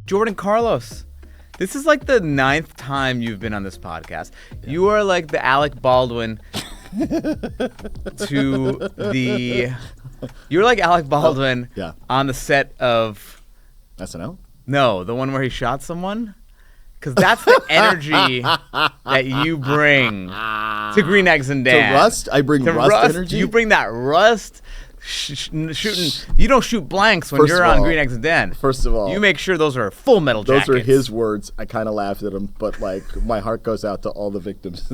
Jordan Carlos, this is like the 9th time you've been on this podcast. Yeah. You are like the Alec Baldwin You're like Alec Baldwin on the set of... SNL? No, the one where he shot someone. Because that's the energy that you bring to Green Eggs and Dan. To Rust? I bring Rust energy? You bring that Rust... shooting. You don't shoot blanks when you're on Green Eggs and Dan. First of all, you make sure those are full metal jackets. Those are his words. I kind of laughed at him, but like my heart goes out to all the victims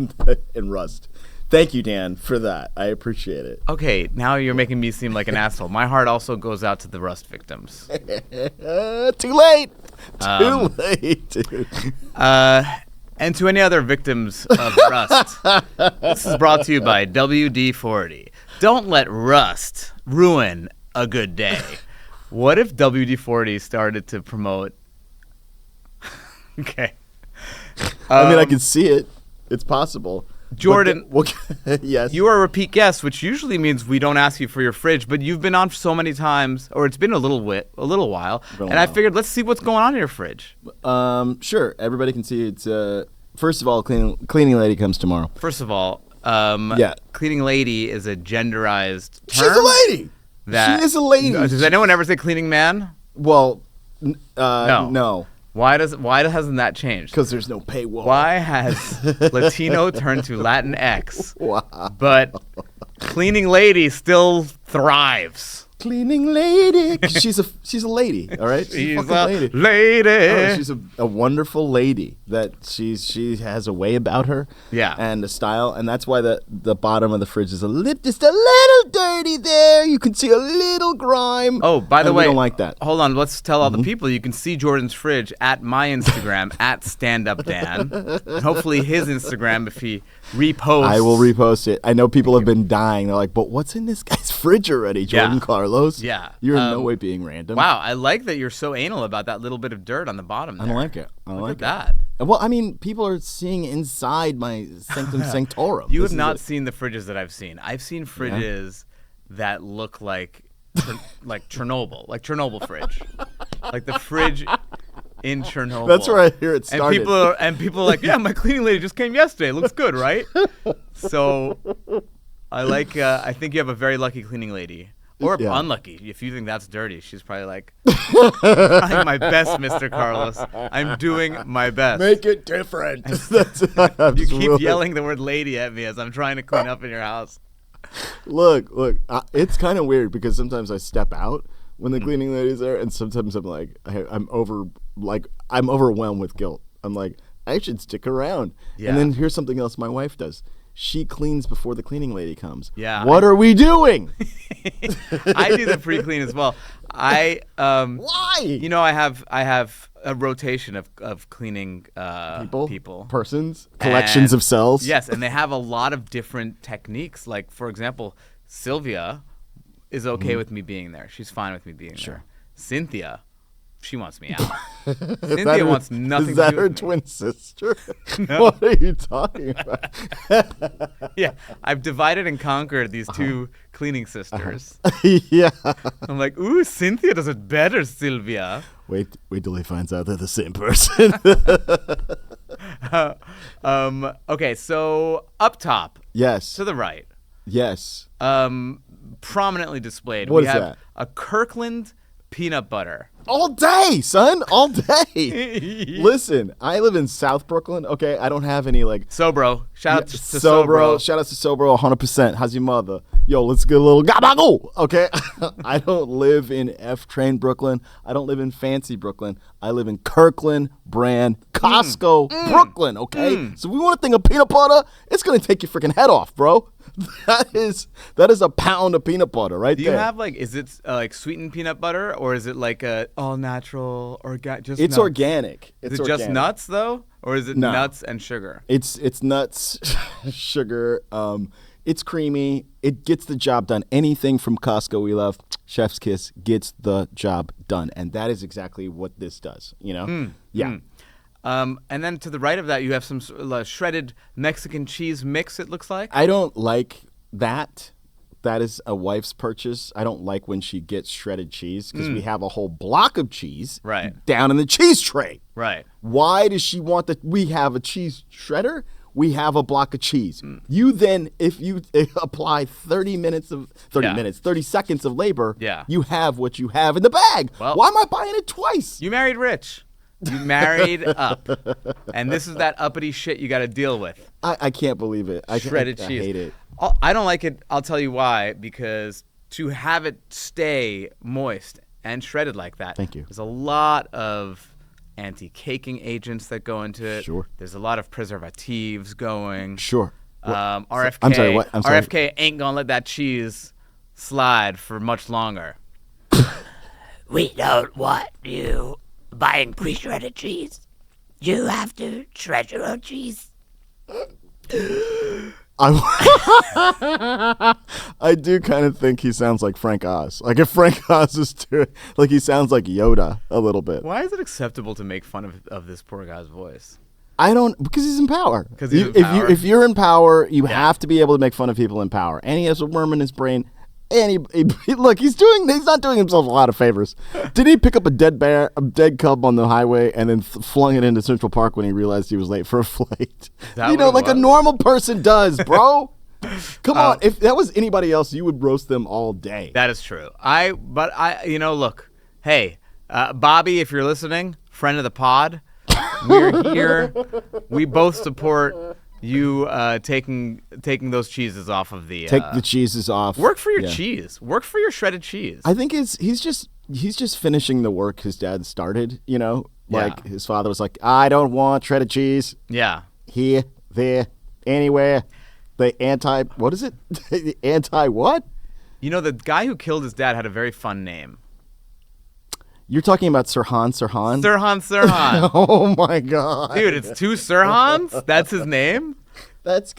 in Rust. Thank you, Dan, for that. I appreciate it. Okay, now you're making me seem like an asshole. My heart also goes out to the Rust victims. Too late. Too late, dude. And to any other victims of Rust, this is brought to you by WD-40. Don't let Rust ruin a good day. What if WD-40 started to promote... Okay. I mean, I can see it. It's possible. Jordan, yes. You are a repeat guest, which usually means we don't ask you for your fridge, but you've been on so many times, or it's been a little while, and I figured let's see what's going on in your fridge. Sure. Everybody can see it's... First of all, cleaning lady comes tomorrow. First of all... Cleaning lady is a genderized term. She's a lady. She is a lady. Does anyone ever say cleaning man? Well, no. Why hasn't that changed? Because there's no paywall. Why has Latino turned to Latinx? Wow. But cleaning lady still thrives. Cleaning lady. She's a lady, all right? She's a lady. Oh, she's a wonderful lady that she has a way about her. Yeah. And a style, and that's why the bottom of the fridge is just a little dirty there. You can see a little grime. Oh, by the way, we don't like that. Hold on, let's tell all the people. You can see Jordan's fridge at my Instagram at StandUpDan. And hopefully his Instagram if he reposts. I will repost it. I know people have been dying. They're like, but what's in this guy's fridge already, Jordan Carlos? Yeah. You're in no way being random. Wow, I like that you're so anal about that little bit of dirt on the bottom there. I don't like it. I don't like that. Well, I mean, people are seeing inside my sanctum sanctorum. You have not seen the fridges that I've seen. I've seen fridges that look like Chernobyl, like Chernobyl fridge. Like the fridge in Chernobyl. That's where I hear it started. And people are like, yeah, my cleaning lady just came yesterday. It looks good, right? So I think you have a very lucky cleaning lady. Or unlucky. If you think that's dirty, she's probably like, I'm my best, Mr. Carlos. I'm doing my best. Make it different. You keep yelling the word lady at me as I'm trying to clean up in your house. Look, it's kind of weird because sometimes I step out when the cleaning lady's there, and sometimes I'm like, I'm overwhelmed with guilt. I'm like, I should stick around. Yeah. And then here's something else my wife does. She cleans before the cleaning lady comes. Yeah. What are we doing? I do the pre-clean as well. Why? You know, I have a rotation of cleaning people, persons, collections of cells. Yes, and they have a lot of different techniques. Like, for example, Sylvia is okay with me being there. She's fine with me being there. Cynthia, she wants me out. Cynthia wants nothing to do with me. Is that her twin sister? No. What are you talking about? Yeah, I've divided and conquered these two cleaning sisters. Yeah. I'm like, ooh, Cynthia does it better, Sylvia. Wait till he finds out they're the same person. Okay, so up top. Yes. To the right. Yes. Prominently displayed. What we is have that? A Kirkland peanut butter. All day, son. All day. Listen, I live in South Brooklyn. Okay, I don't have any like Sobro. Shout out to Sobro. Shout out to Sobro 100%. How's your mother? Yo, let's get a little gabago. Okay. I don't live in F Train Brooklyn. I don't live in fancy Brooklyn. I live in Kirkland brand Costco Brooklyn. Okay. So we want a thing of peanut butter. It's gonna take your freaking head off, bro. That is a pound of peanut butter right there. Do you have like, is it like sweetened peanut butter or is it like a all natural or just? It's nuts? Organic. Is it just nuts though, or is it nuts and sugar? It's nuts, sugar. It's creamy. It gets the job done. Anything from Costco we love, Chef's Kiss, gets the job done, and that is exactly what this does. You know? Yeah. And then to the right of that, you have some shredded Mexican cheese mix, it looks like. I don't like that that is a wife's purchase. I don't like when she gets shredded cheese because we have a whole block of cheese down in the cheese tray. Right. Why does she want that? We have a cheese shredder. We have a block of cheese. You then, if you apply 30 seconds of labor, you have what you have in the bag. Well, why am I buying it twice? You married rich. You married up. And this is that uppity shit you got to deal with. I can't believe it. Shredded cheese. I hate it. I don't like it. I'll tell you why. Because to have it stay moist and shredded like that, there's a lot of anti-caking agents that go into it. Sure. There's a lot of preservatives going. Sure. RFK, I'm sorry, what? I'm sorry. RFK ain't going to let that cheese slide for much longer. We don't want you buying pre-shredded cheese. You have to shred your own cheese. I do kind of think he sounds like Frank Oz. Like if Frank Oz is doing, like he sounds like Yoda a little bit. Why is it acceptable to make fun of this poor guy's voice? Because he's in power. If you're in power, you have to be able to make fun of people in power. And he has a worm in his brain. And look, he's not doing himself a lot of favors. Did he pick up a dead cub on the highway and then flung it into Central Park when he realized he was late for a flight? Like a normal person does, bro. Come on. If that was anybody else, you would roast them all day. That is true. Look, hey, Bobby, if you're listening, friend of the pod, we're here. We both support you taking those cheeses off of the take the cheeses off. Work for your cheese. Work for your shredded cheese. I think he's just finishing the work his dad started. Like his father was like, I don't want shredded cheese. Yeah. Here, there, anywhere. What is it? The anti what? The guy who killed his dad had a very fun name. You're talking about Sirhan Sirhan? Sirhan. Oh my God. Dude, it's two Sirhans? That's his name? That's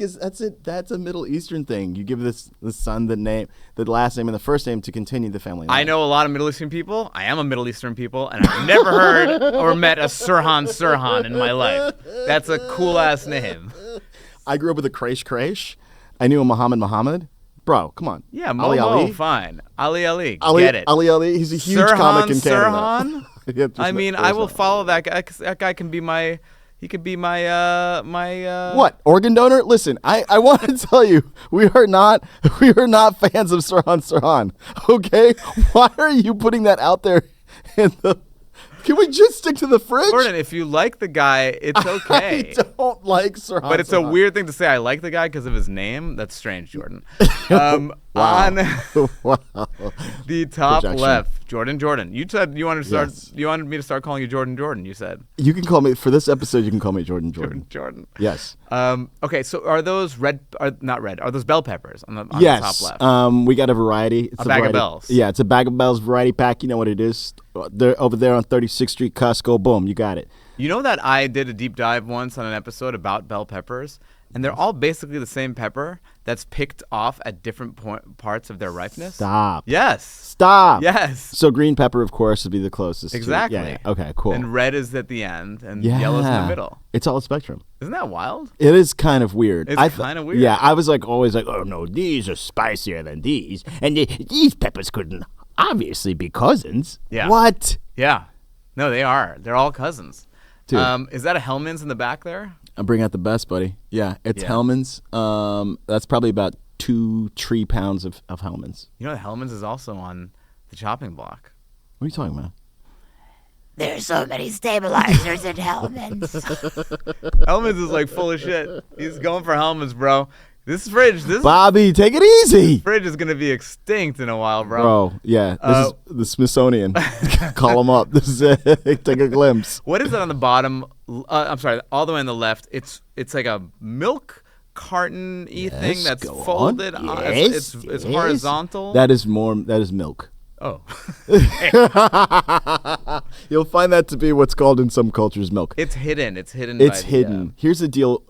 a Middle Eastern thing. You give the son the last name and the first name to continue the family line. I know a lot of Middle Eastern people. I am a Middle Eastern people, and I've never heard or met a Sirhan in my life. That's a cool ass name. I grew up with a Quraysh. I knew a Muhammad. Bro, come on. Yeah, Ali. Fine. Ali, get it. Ali, he's a huge comic in Canada. Sirhan? I mean, I will follow that guy. That guy can be my... He could be my What? Organ donor? Listen, I want to tell you, we are not fans of Sirhan. Okay? Why are you putting that out there in the... Can we just stick to the fridge? Jordan, if you like the guy, it's okay. I don't like Sirhan. But it's a weird thing to say I like the guy because of his name. That's strange, Jordan. Wow. On Wow. the top Projection. left, Jordan. You said you wanted to start. Yes. You wanted me to start calling you Jordan. You said. You can call me, for this episode, you can call me Jordan. Jordan. Yes. Okay, so are those not red? Are those bell peppers on the top left? We got a variety. It's a bag of bells. Yeah, it's a bag of bells variety pack. You know what it is. They're over there on 36th Street, Costco. Boom, you got it. You know that I did a deep dive once on an episode about bell peppers, and they're all basically the same pepper that's picked off at different parts of their ripeness. Stop. Yes. Stop. Yes. So green pepper, of course, would be the closest. Exactly. Yeah. Okay, cool. And red is at the end, and yellow's in the middle. It's all a spectrum. Isn't that wild? It is kind of weird. It's kind of weird. Yeah, I was always like, oh no, these are spicier than these, and these peppers couldn't obviously be cousins. Yeah. What? Yeah. No, they are. They're all cousins. Dude. Is that a Hellman's in the back there? I'm bringing out the best, buddy. Yeah, it's Hellman's. That's probably about 2-3 pounds of Hellman's. You know, Hellman's is also on the chopping block. What are you talking about? There's so many stabilizers in Hellman's. Hellman's is like full of shit. He's going for Hellman's, bro. This Bobby, take it easy. Fridge is gonna be extinct in a while, bro. Bro, yeah, this is the Smithsonian. Call them up. This is it. Take a glimpse. What is it on the bottom? I'm sorry, all the way on the left. It's like a milk carton-y thing that's folded. Yes, It's horizontal. That is milk. Oh. You'll find that to be what's called in some cultures milk. It's hidden. It's hidden. Here's the deal.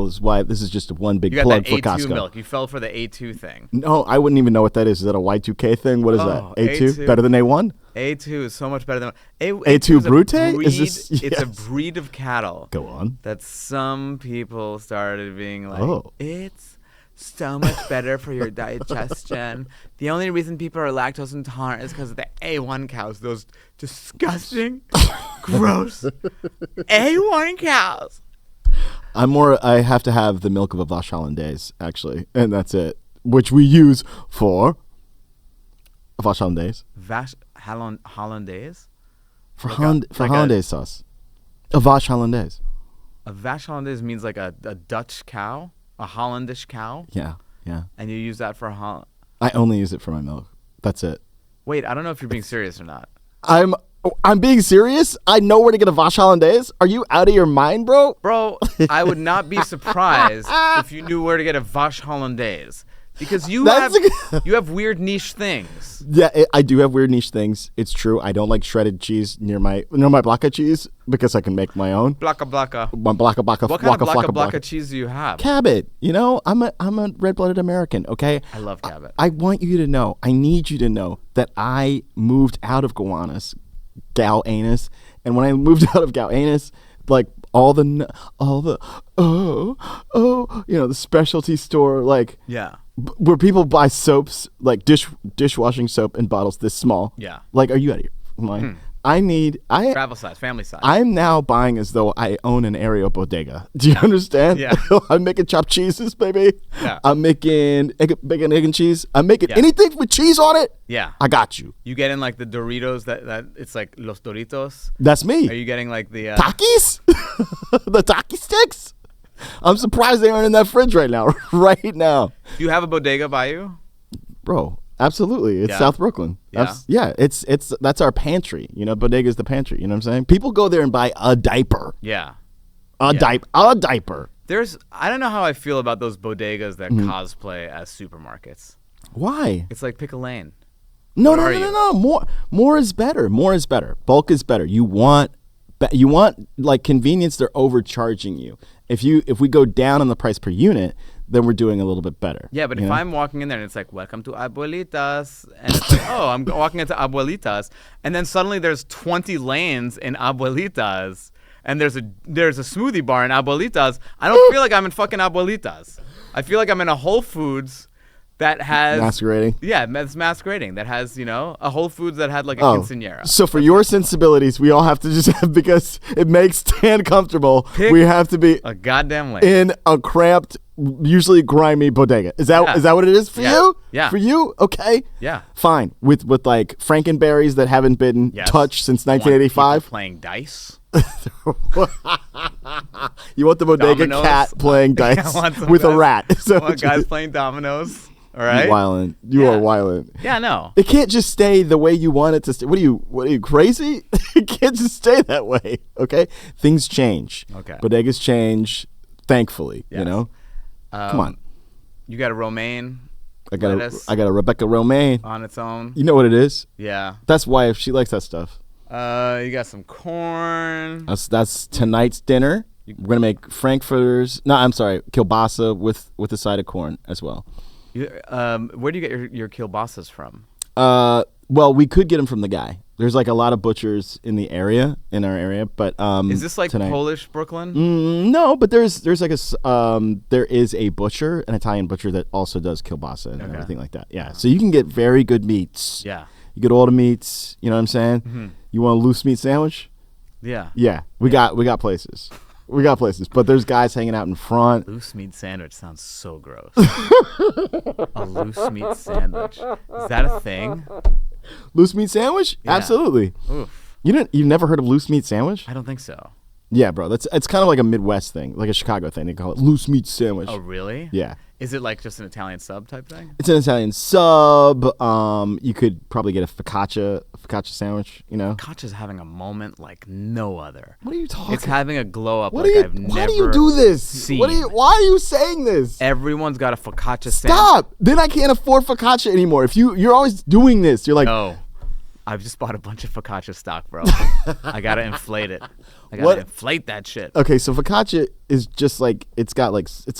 Is why this is just one big plug for Costco. A2 milk. You fell for the A2 thing. No, I wouldn't even know what that is. Is that a Y2K thing? What is that? A2? Better than A1? A2 is so much better than A2 Brute? It's a breed of cattle. Go on. That some people started being like, it's so much better for your digestion. The only reason people are lactose intolerant is because of the A1 cows. Those disgusting, gross A1 cows. I have to have the milk of a vache hollandaise, actually, and that's it, which we use for a vache hollandaise. Vache hollandaise? For hollandaise sauce. A vache hollandaise. A vache hollandaise means like a Dutch cow, a Hollandish cow. Yeah. And you use that for I only use it for my milk. That's it. Wait, I don't know if you're being serious or not. I'm being serious. I know where to get a vache hollandaise. Are you out of your mind, bro? Bro, I would not be surprised if you knew where to get a vache hollandaise. Because you have weird niche things. Yeah, I do have weird niche things. It's true. I don't like shredded cheese near my blocka cheese because I can make my own. Blocka. My blocka. What kind of blocka cheese do you have? Cabot. You know, I'm a red-blooded American. Okay. I love Cabot. I want you to know. I need you to know that I moved out of Gowanus, Gowanus, and when I moved out of Gowanus, like all the the specialty store, like yeah. Where people buy soaps, like dishwashing soap in bottles this small. Yeah. Like, are you out of your mind? Travel size, family size. I'm now buying as though I own an Aereo bodega. Do you understand? Yeah. I'm making chopped cheeses, baby. Yeah. I'm making bacon, egg, and cheese. I'm making anything with cheese on it. Yeah. I got you. You getting like the Doritos that it's like Los Doritos? That's me. Are you getting like the Takis? The Taki sticks? I'm surprised they aren't in that fridge right now. Right now. Do you have a bodega by you? Bro, absolutely. It's South Brooklyn. Yeah. That's our pantry. You know, bodega's the pantry. You know what I'm saying? People go there and buy a diaper. Yeah. A diaper. I don't know how I feel about those bodegas that cosplay as supermarkets. Why? It's like pick a lane. No. More is better. More is better. Bulk is better. You want like convenience. They're overcharging you. If we go down on the price per unit, then we're doing a little bit better. Yeah, but if I'm walking in there and it's like, welcome to Abuelitas, and it's like, oh, I'm walking into Abuelitas, and then suddenly there's 20 lanes in Abuelitas, and there's a smoothie bar in Abuelitas, I don't feel like I'm in fucking Abuelitas. I feel like I'm in a Whole Foods that has masquerading. Yeah, it's masquerading. That has, a Whole Foods that had like a quinceañera. So for your sensibilities, we all have to just have, because it makes Stan comfortable, we have to be a goddamn lane in a cramped, usually grimy bodega. Is that what it is for you? Yeah. For you? Okay. Yeah. Fine. With like Frankenberries that haven't been touched since 1985. Playing dice. You want the bodega Dominoes. cat playing dice with a rat. So guys playing dominoes. All right. You are wildin'. Yeah, no. It can't just stay the way you want it to stay. What are you crazy? It can't just stay that way. Okay? Things change. Okay. Bodegas change, thankfully. Yes. You know? Come on. You got a romaine. I got a Rebecca romaine. On its own. You know what it is? Yeah. That's why if she likes that stuff. You got some corn. That's tonight's dinner. We're gonna make frankfurters. No, I'm sorry, kielbasa with a side of corn as well. Where do you get your kielbasas from? Well, we could get them from the guy. There's like a lot of butchers in our area, but is this like tonight, Polish Brooklyn? No, but there's like there is a butcher, an Italian butcher that also does kielbasa and everything like that. Yeah, so you can get very good meats. Yeah, you get all the meats. You know what I'm saying? Mm-hmm. You want a loose meat sandwich? Yeah. Yeah, we got places. We got places, but there's guys hanging out in front. Loose meat sandwich sounds so gross. A loose meat sandwich. Is that a thing? Loose meat sandwich? Yeah. Absolutely. Oof. You've never heard of loose meat sandwich? I don't think so. Yeah, bro. It's kind of like a Midwest thing, like a Chicago thing. They call it loose meat sandwich. Oh, really? Yeah. Is it like just an Italian sub type thing? It's an Italian sub. You could probably get a focaccia sandwich, you know? Focaccia's having a moment like no other. What are you talking? It's having a glow up I've never Why do you do this? Seen. Why are you saying this? Everyone's got a focaccia sandwich. Stop! Then I can't afford focaccia anymore. If you're always doing this, you're like, no. I've just bought a bunch of focaccia stock, bro. I gotta inflate it. I gotta inflate that shit. Okay, so focaccia is just like it's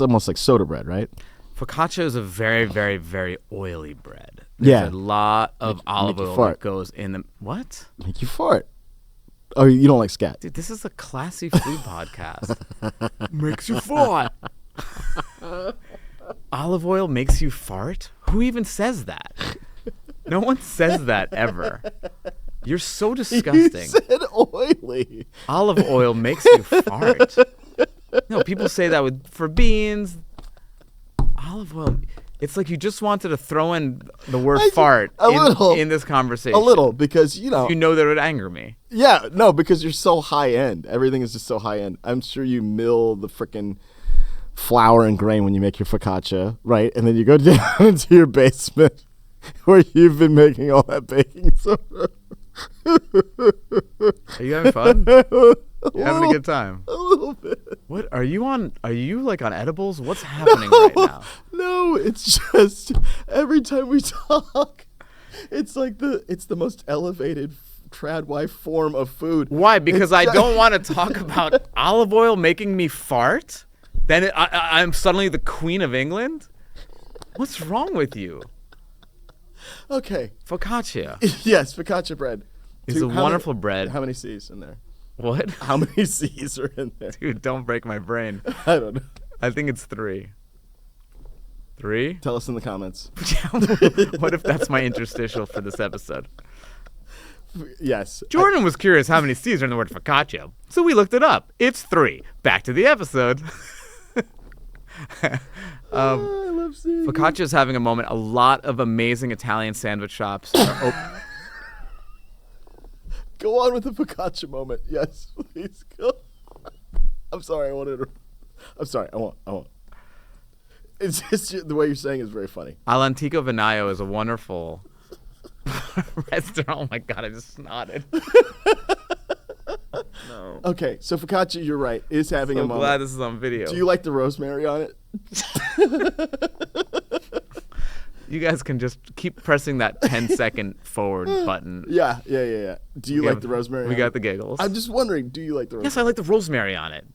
almost like soda bread, right? Focaccia is a very, very, very oily bread. There's a lot of olive oil that goes in the what? Make you fart. Oh, you don't like scat? Dude, this is a classy food podcast. Makes you fart. Olive oil makes you fart? Who even says that? No one says that ever. You're so disgusting. You said oily. Olive oil makes you fart. No, people say that for beans. Olive oil. It's like you just wanted to throw in the word fart in this conversation. A little, because, you know that it would anger me. Yeah, no, because you're so high end. Everything is just so high end. I'm sure you mill the frickin' flour and grain when you make your focaccia, right? And then you go down into your basement where you've been making all that baking soda. Are you having fun? You're having a good time. A little bit. What are you on? Are you like on edibles? What's happening right now? No, it's just every time we talk, it's like it's the most elevated trad wife form of food. Why? Because I don't want to talk about olive oil making me fart? Then I'm suddenly the Queen of England? What's wrong with you? Okay. Focaccia. Yes, focaccia bread. It's a wonderful bread. How many C's in there? What? How many C's are in there? Dude, don't break my brain. I don't know. I think it's 3. 3? Tell us in the comments. What if that's my interstitial for this episode? Yes. Jordan was curious how many C's are in the word focaccia, so we looked it up. It's 3. Back to the episode. I love seeing Focaccia is having a moment. A lot of amazing Italian sandwich shops are open. Go on with the focaccia moment. Yes, please go. I'm sorry. I'm sorry. I won't. It's just the way you're saying is very funny. All'Antico Vinaio is a wonderful restaurant. Oh my God, I just snotted. No. Okay, so focaccia, you're right, is having a moment. I'm glad this is on video. Do you like the rosemary on it? You guys can just keep pressing that 10-second forward button. Yeah. Do you like the rosemary? We got the giggles. I'm just wondering, do you like the rosemary? Yes, I like the rosemary on it.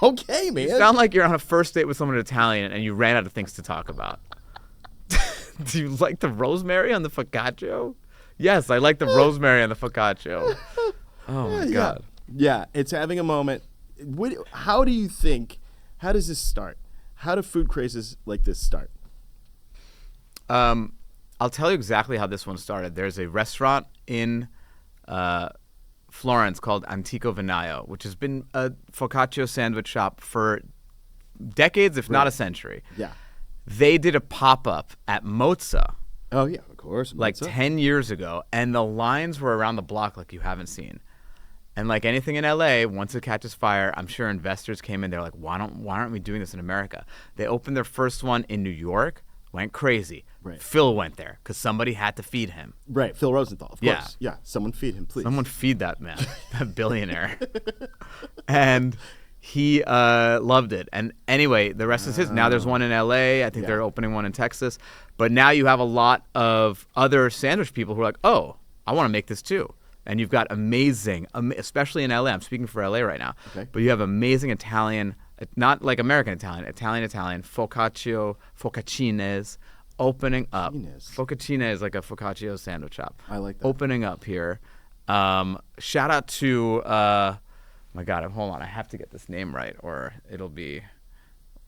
Okay, man. You sound like you're on a first date with someone Italian and you ran out of things to talk about. Do you like the rosemary on the focaccia? Yes, I like the rosemary on the focaccia. Oh, my God. Yeah, it's having a moment. How does this start? How do food crazes like this start? I'll tell you exactly how this one started. There's a restaurant in Florence called Antico Vinaio, which has been a focaccia sandwich shop for decades, if not a century. Yeah. They did a pop-up at Mozza. Oh, yeah, of course. Like 10 years ago, and the lines were around the block like you haven't seen. And like anything in LA, once it catches fire, I'm sure investors came in. They're like, why aren't we doing this in America? They opened their first one in New York, went crazy. Right. Phil went there because somebody had to feed him. Right, Phil Rosenthal, of course. Yeah, someone feed him, please. Someone feed that man, that billionaire. And he loved it. And anyway, the rest is his. Now there's one in LA. I think they're opening one in Texas. But now you have a lot of other sandwich people who are like, oh, I want to make this too. And you've got amazing, especially in LA. I'm speaking for LA right now. Okay. But you have amazing Italian, not like American Italian, Italian, focaccines opening up. Focaccine is like a focaccia sandwich shop. I like that. Opening up here. Shout out to, my God, hold on. I have to get this name right or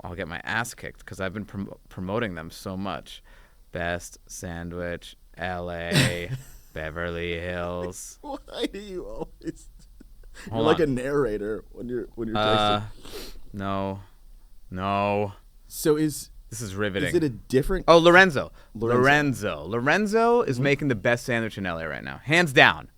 I'll get my ass kicked because I've been promoting them so much. Best Sandwich, LA. Beverly Hills. Why do you always? You're like a narrator when you're texting. No. So this is riveting. Is it a different? Oh, Lorenzo is making the best sandwich in LA right now, hands down.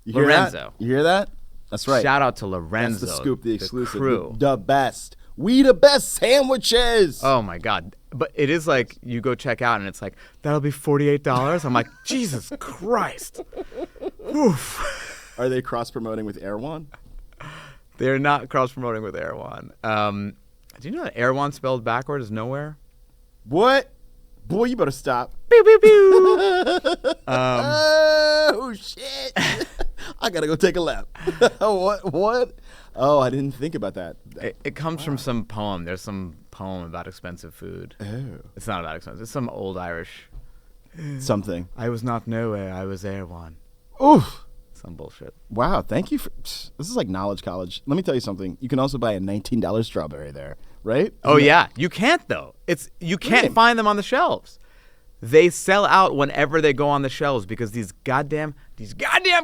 Lorenzo. You hear that? That's right. Shout out to Lorenzo. That's the scoop, the exclusive, the crew, the best. We the best sandwiches. Oh my God. But it is like you go check out and it's like, that'll be $48. I'm like, Jesus Christ. Oof. Are they cross-promoting with Erewhon? They're not cross-promoting with Erewhon. Do you know that Erewhon spelled backward is nowhere? What? Boy, you better stop. Pew, pew, pew. Oh, shit. I got to go take a lap. What? Oh, I didn't think about that. It comes from some poem. There's some poem about expensive food. Oh. It's not about expensive. It's some old Irish. Something. I was not nowhere. I was Erewhon. Oof. Some bullshit. Wow, thank you for... This is like knowledge college. Let me tell you something. You can also buy a $19 strawberry there. right? Oh yeah, you can't though. You can't find them on the shelves. They sell out whenever they go on the shelves because these goddamn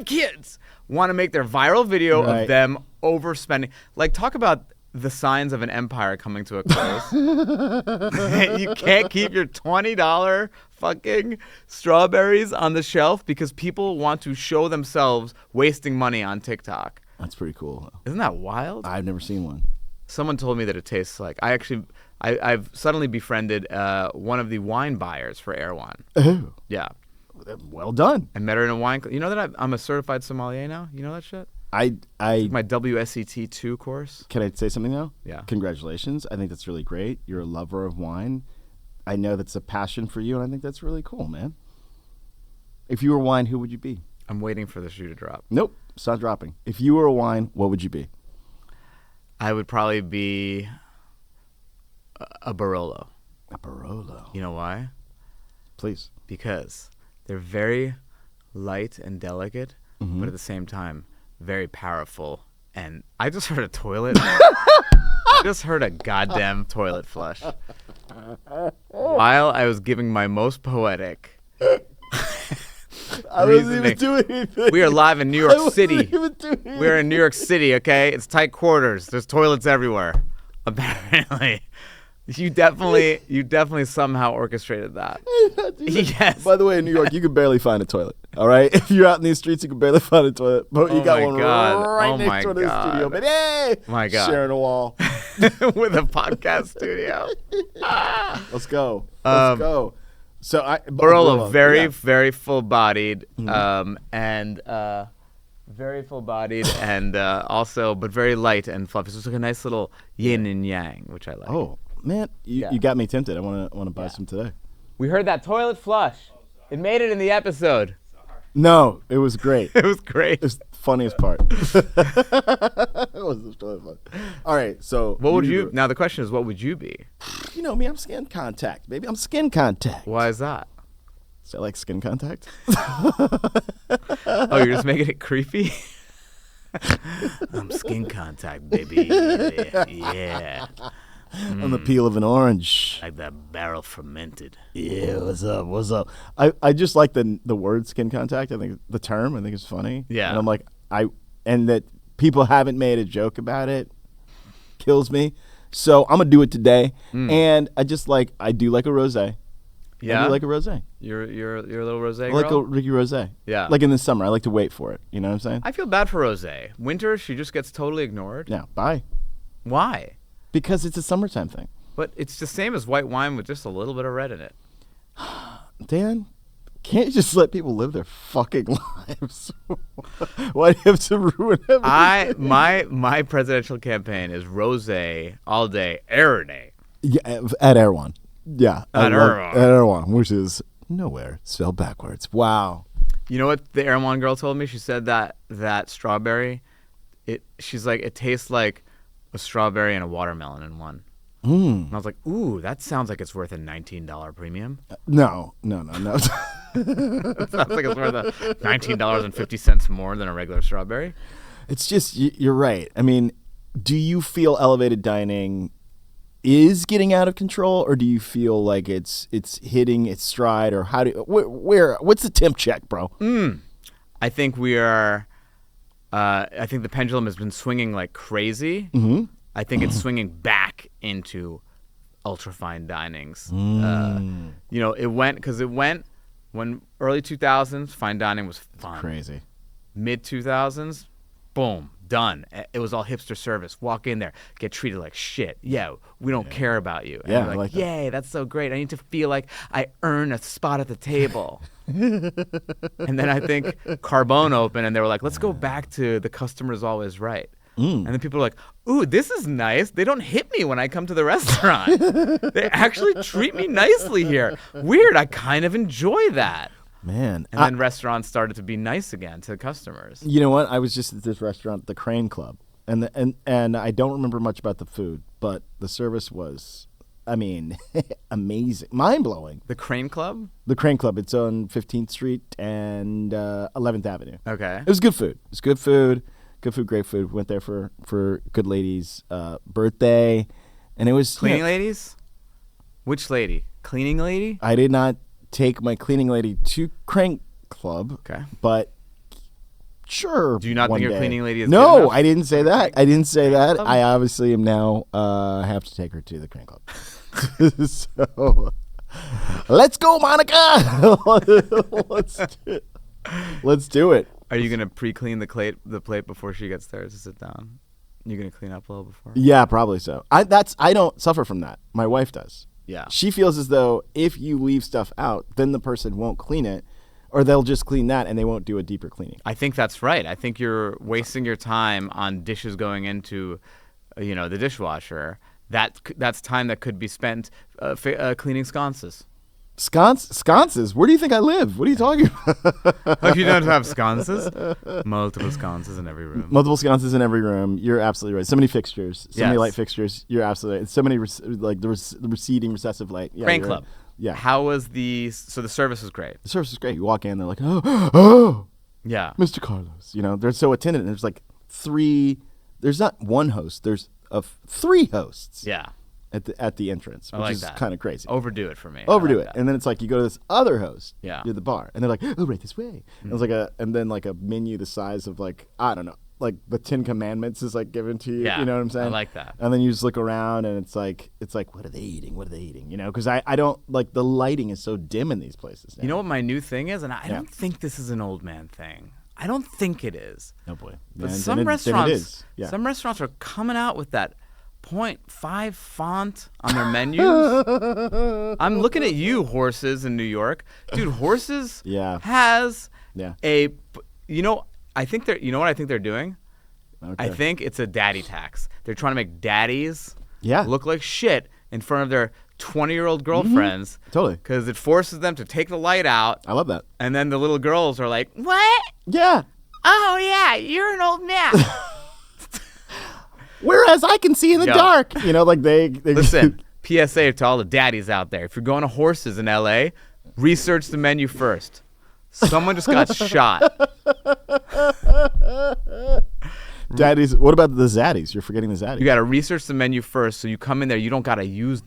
kids want to make their viral video of them overspending. Like, talk about the signs of an empire coming to a close. You can't keep your $20 fucking strawberries on the shelf because people want to show themselves wasting money on TikTok. That's pretty cool. Isn't that wild? I've never seen one. Someone told me that it tastes like I've suddenly befriended one of the wine buyers for Erewhon. Oh. Yeah. Well done. I met her in a wine. You know that I'm a certified sommelier now? You know that shit? I my WSET 2 course. Can I say something now? Yeah. Congratulations. I think that's really great. You're a lover of wine. I know that's a passion for you, and I think that's really cool, man. If you were wine, who would you be? I'm waiting for the shoe to drop. Nope. It's not dropping. If you were a wine, what would you be? I would probably be a Barolo. A Barolo. You know why? Please. Because they're very light and delicate, but at the same time, very powerful. And I just heard a toilet. I just heard a goddamn toilet flush. While I was giving my most poetic I wasn't even doing anything. We are live in New York City. Doing We're in New York City, okay? It's tight quarters. There's toilets everywhere. Apparently. You definitely somehow orchestrated that. Yes. By the way, in New York, you can barely find a toilet. All right, if you're out in these streets, you can barely find a toilet. But you got one right next to the studio. But hey, my God, sharing a wall with a podcast studio. Let's go. Let's go. So Barolo, very full-bodied, and very full-bodied, and also, but very light and fluffy. So it's like a nice little yin and yang, which I like. Oh man, you got me tempted. I want to buy some today. We heard that toilet flush. It made it in the episode. No, it was great. It was great. It was the funniest part. It was really fun. All right, so what would you? Now the question is, what would you be? You know me, I'm skin contact, baby. I'm skin contact. Why is that? So I like skin contact. Oh, you're just making it creepy? I'm skin contact, baby. Yeah. On the peel of an orange. Like that barrel fermented. Yeah, what's up? I just like the word skin contact. I think the term, I think it's funny. Yeah. And I'm like, and that people haven't made a joke about it kills me. So I'm going to do it today. And I do like a rosé. Yeah. I do like a rosé. You're a little rosé I like girl? a Ricky rosé. Yeah. Like in the summer, I like to wait for it. You know what I'm saying? I feel bad for rosé. Winter, she just gets totally ignored. Yeah. Bye. Why? Because it's a summertime thing. But it's the same as white wine with just a little bit of red in it. Dan, can't you just let people live their fucking lives? Why do you have to ruin everything? My presidential campaign is rosé all day, every day. Yeah, at Erewhon. Yeah. At Erewhon. At Erewhon, which is nowhere. Spelled backwards. Wow. You know what the Erewhon girl told me? She said that strawberry, she's like, it tastes like a strawberry and a watermelon in one. And I was like, ooh, that sounds like it's worth a $19 premium. No. It sounds like it's worth $19.50 more than a regular strawberry. It's just, you're right. I mean, do you feel elevated dining is getting out of control, or do you feel like it's hitting its stride, or what's the temp check, bro? I think we are. I think the pendulum has been swinging like crazy. I think it's swinging back into ultra-fine dinings. It went when early 2000s, fine dining was fun. Crazy. Mid 2000s, boom, done. It was all hipster service. Walk in there, get treated like shit. Yeah, we don't care about you. And you're like, yay, that's so great. I need to feel like I earn a spot at the table. And then I think Carbone opened, and they were like, let's go back to the customer's always right. And then people are like, ooh, this is nice. They don't hit me when I come to the restaurant. They actually treat me nicely here. Weird. I kind of enjoy that. Man. And then restaurants started to be nice again to customers. You know what? I was just at this restaurant, the Crane Club, and I don't remember much about the food, but the service was, amazing. Mind-blowing. The Crane Club? The Crane Club. It's on 15th Street and 11th Avenue. Okay. It was good food. Good food, great food. Went there for good lady's birthday, And it was Cleaning ladies? Which lady? Cleaning lady? I did not take my cleaning lady to Crank Club. Okay. But sure. Do you not think your cleaning lady is good No, enough? I didn't say that. I didn't say that. I obviously am now have to take her to the Crank Club. So let's go, Monica. Let's do it. Are you gonna pre-clean the plate before she gets there to sit down? You're gonna clean up a little before? Yeah, probably so. I don't suffer from that. My wife does. Yeah. She feels as though if you leave stuff out, then the person won't clean it, or they'll just clean that and they won't do a deeper cleaning. I think that's right. I think you're wasting your time on dishes going into, the dishwasher. That's time that could be spent cleaning sconces. Sconces? Where do you think I live? What are you talking about? Like you don't have sconces? Multiple sconces in every room. Multiple sconces in every room. You're absolutely right. So many fixtures. So many Yes. light fixtures. You're absolutely right. So many the receding recessive light. Yeah, Crank you're Club. right. Yeah. How was the service was great. The service is great. You walk in, they're like, oh, Yeah. Mr. Carlos. They're so attentive. And there's like there's not one host. There's 3 hosts. Yeah. At the entrance, which like is that. kind of crazy. Overdo it for me. Overdo I like it, that. and then it's like you go to this other host, Yeah. near the bar, and they're like, "Oh, right this way." And it's like a menu the size of like I don't know, like the 10 Commandments is like given to you. Yeah, You know what I'm saying? I like that. And then you just look around, and it's like, what are they eating? What are they eating? Because I don't like the lighting is so dim in these places now. You know what my new thing is, and I don't think this is an old man thing. I don't think it is. Oh boy, But then some it restaurants, is. Yeah. some restaurants are coming out with that 0.5 font on their menus. I'm looking at you, Horses in New York, dude. Horses Yeah. has Yeah. I think they're. You know what I think they're doing? Okay. I think it's a daddy tax. They're trying to make daddies Yeah. look like shit in front of their 20-year-old girlfriends. Totally. Because it forces them to take the light out, I love that. and then the little girls are like, "What? Yeah. Oh yeah, you're an old man." Whereas I can see in the Yo. dark. Like they Listen, PSA to all the daddies out there. If you're going to Horses in LA, research the menu first. Someone just got shot. Daddies. What about the zaddies? You're forgetting the zaddies. You got to research the menu first, so you come in there. You don't gotta use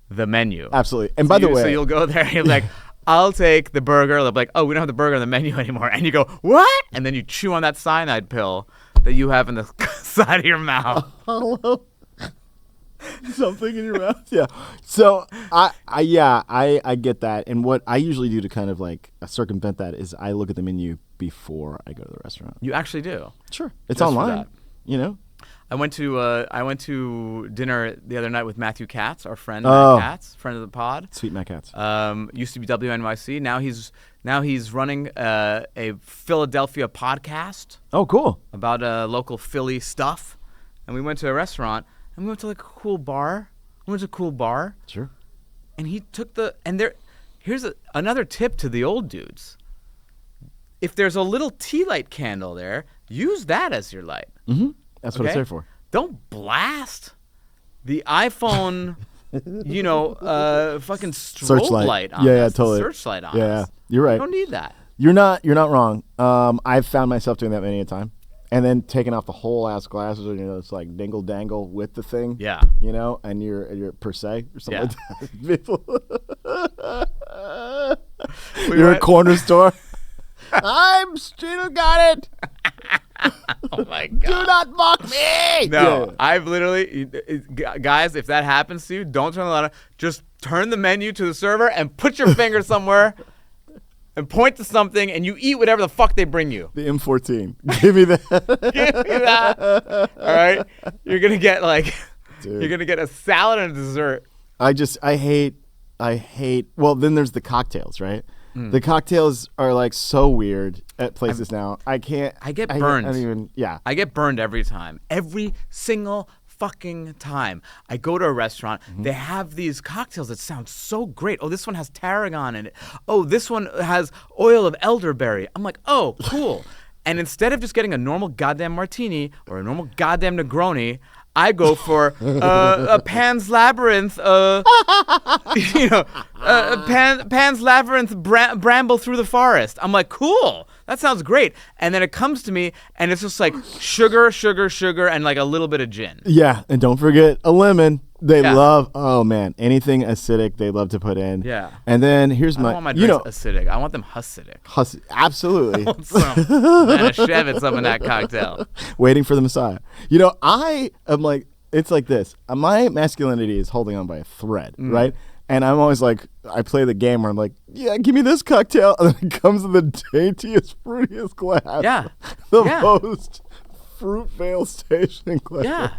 the menu. Absolutely. And by the way, so you'll go there. And you're like, I'll take the burger. They'll be like, oh, we don't have the burger on the menu anymore. And you go, what? And then you chew on that cyanide pill that you have in the side of your mouth. Hello. Something in your mouth. Yeah. So I get that. And what I usually do to kind of like circumvent that is I look at the menu before I go to the restaurant. You actually do. Sure. It's Just for online. that. I went to dinner the other night with Matthew Katz, our friend Oh. Matt Katz, friend of the pod. Sweet Matt Katz. Used to be WNYC. Now he's running a Philadelphia podcast Oh, cool. about local Philly stuff. And we went to a restaurant and we went to like a cool bar. Sure. And he took here's another tip to the old dudes. If there's a little tea light candle there, use that as your light. Mm-hmm. That's what it's Okay? there for. Don't blast the iPhone, fucking strobe Searchlight. light on Yeah, us. totally. The searchlight on Yeah, us. you're right. You don't need that. You're not wrong. I've found myself doing that many a time. And then taking off the whole ass glasses, and it's like dingle dangle with the thing. Yeah. And you're per se or something like that. You're a corner store. I'm still got it. Oh my god. Do not mock me. No, Yeah. I've literally, guys, if that happens to you, don't turn the light on. Just turn the menu to the server and put your finger somewhere and point to something, and you eat whatever the fuck they bring you. The M14. Give me that. Give me that. All right? You're going to get Dude. you're going to get a salad and a dessert. I hate. Well, then there's the cocktails, right? The cocktails are like so weird at places now. I can't. I get burned. I don't even. Yeah. I get burned every time. Every single fucking time I go to a restaurant, they have these cocktails that sound so great. Oh, this one has tarragon in it. Oh, this one has oil of elderberry. I'm like, oh, cool. And instead of just getting a normal goddamn martini or a normal goddamn Negroni, I go for a Pan's Labyrinth, Pan's Labyrinth bramble through the forest. I'm like, cool. That sounds great. And then it comes to me, and it's just like sugar, and like a little bit of gin. Yeah, and don't forget a lemon. They love, oh man, anything acidic they love to put in. Yeah. And then here's I don't want my drinks acidic. I want them Hasidic. Absolutely. Some Manischewitz up in that cocktail. Waiting for the Messiah. I am like, it's like this. My masculinity is holding on by a thread, right? And I'm always like, I play the game where I'm like, yeah, give me this cocktail. And then it comes in the daintiest, fruitiest glass. Yeah. The most Fruitvale Station glass. Yeah.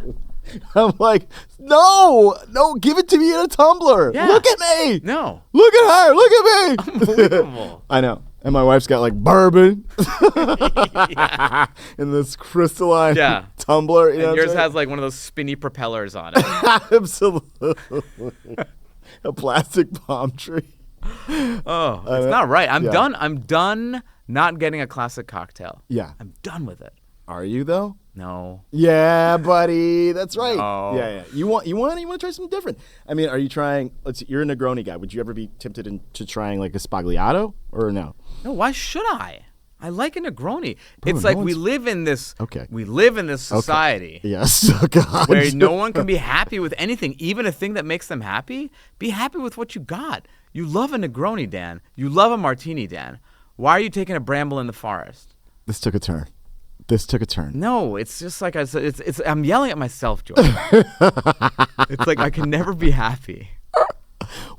I'm like, no, give it to me in a tumbler. Yeah. Look at me. No. Look at her. Look at me. Unbelievable. I know. And my wife's got like bourbon in this crystalline tumbler. You know and yours has like one of those spinny propellers on it. Absolutely. A plastic palm tree. Oh, it's not right. I'm done. I'm done not getting a classic cocktail. Yeah. I'm done with it. Are you though? No. Yeah, buddy. That's right. No. Yeah. You want to try something different. I mean, are you trying? Let's see. You're a Negroni guy. Would you ever be tempted into trying like a Spagliato or no? No. Why should I? I like a Negroni. Bro, it's like we live in this. Okay. We live in this society. Okay. Yes. Oh, God. Where no one can be happy with anything, even a thing that makes them happy. Be happy with what you got. You love a Negroni, Dan. You love a martini, Dan. Why are you taking a bramble in the forest? This took a turn. No, it's just like I said. It's. I'm yelling at myself, George. It's like I can never be happy.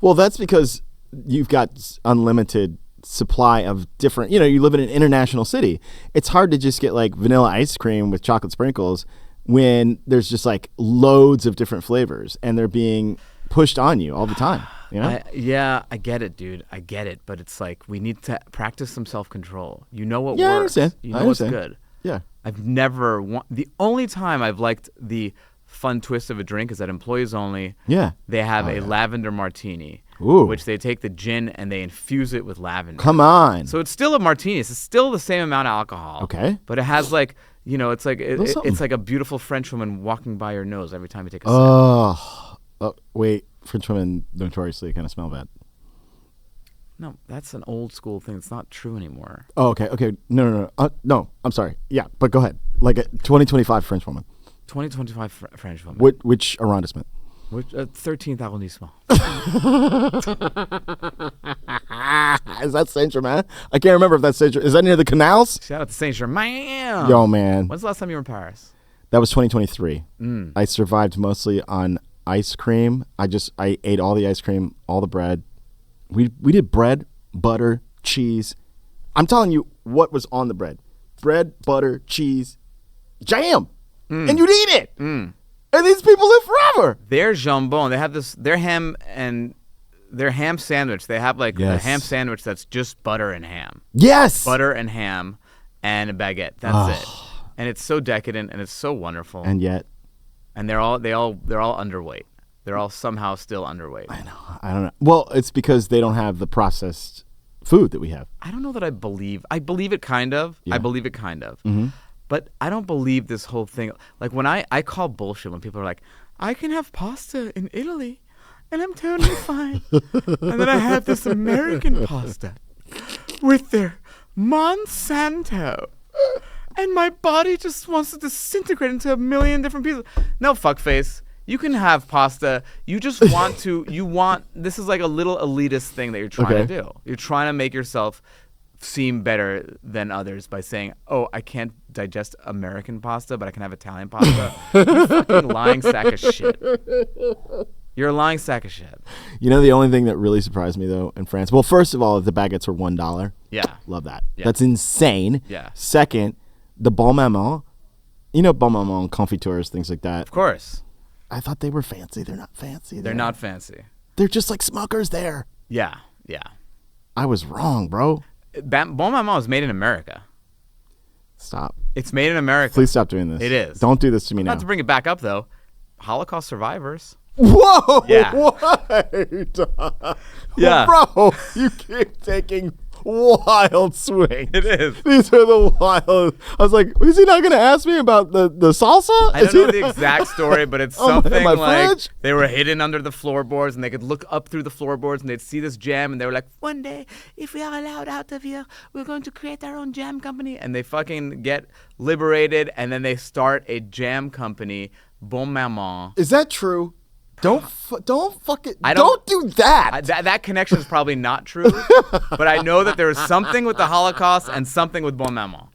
Well, that's because you've got unlimited supply of different. You live in an international city. It's hard to just get like vanilla ice cream with chocolate sprinkles when there's just like loads of different flavors and they're being pushed on you all the time. I get it, dude. I get it, but it's like we need to practice some self-control. You know what works. I understand. You know what's good. Yeah. I've never the only time I've liked the fun twist of a drink is at Employees Only. Yeah. They have a lavender martini, which they take the gin and they infuse it with lavender. Come on. So it's still a martini. It's still the same amount of alcohol. Okay. But it has like, it's like it's like a beautiful French woman walking by your nose every time you take a sip. Oh, wait. French women notoriously kind of smell bad. No, that's an old school thing. It's not true anymore. Oh, okay. No. No, I'm sorry. Yeah, but go ahead. Like a 2025 French woman. 2025 French woman. Which arrondissement? 13th arrondissement. Is that Saint Germain? I can't remember if that's Saint Germain. Is that near the canals? Shout out to Saint Germain. Yo, man. When's the last time you were in Paris? That was 2023. I survived mostly on ice cream. I ate all the ice cream, all the bread. We did bread, butter, cheese. I'm telling you what was on the bread. Bread, butter, cheese, jam. And you'd eat it. And these people live forever. Their jambon, they have their ham sandwich. They have like a ham sandwich that's just butter and ham. Yes. Butter and ham and a baguette. That's it. And it's so decadent and it's so wonderful. And yet. And they're all underweight. They're all somehow still underweight. I know. I don't know. Well, it's because they don't have the processed food that we have. I don't know that I believe. I believe it kind of. Yeah. I believe it kind of. Mm-hmm. But I don't believe this whole thing. Like when I call bullshit when people are like, I can have pasta in Italy and I'm totally fine. And then I have this American pasta with their Monsanto. And my body just wants to disintegrate into a million different pieces. No, fuckface. You can have pasta. You just want to, this is like a little elitist thing that you're trying to do. You're trying to make yourself seem better than others by saying, oh, I can't digest American pasta, but I can have Italian pasta. You fucking lying sack of shit. You're a lying sack of shit. The only thing that really surprised me, though, in France, well, first of all, the baguettes were $1. Yeah. Love that. Yeah. That's insane. Yeah. Second, the bon maman, bon maman, confitures, things like that. Of course. I thought they were fancy. They're not fancy. They're not fancy. They're just like smokers there. Yeah. I was wrong, bro. Bon Maman was made in America. Stop. It's made in America. Please stop doing this. It is. Don't do this to me now. Not to bring it back up, though. Holocaust survivors. Whoa! Yeah. What? Yeah. Bro, you keep taking wild swings. It is. These are the wild. I was like, is he not going to ask me about the salsa? I don't know the exact story, but it's something my like fridge? they were hidden under the floorboards and they could look up through the floorboards and they'd see this jam and they were like, one day, if we are allowed out of here, we're going to create our own jam company. And they fucking get liberated and then they start a jam company, Bon Maman. Is that true? Don't fucking I don't do that. That connection is probably not true, but I know that there is something with the Holocaust and something with Bon Maman.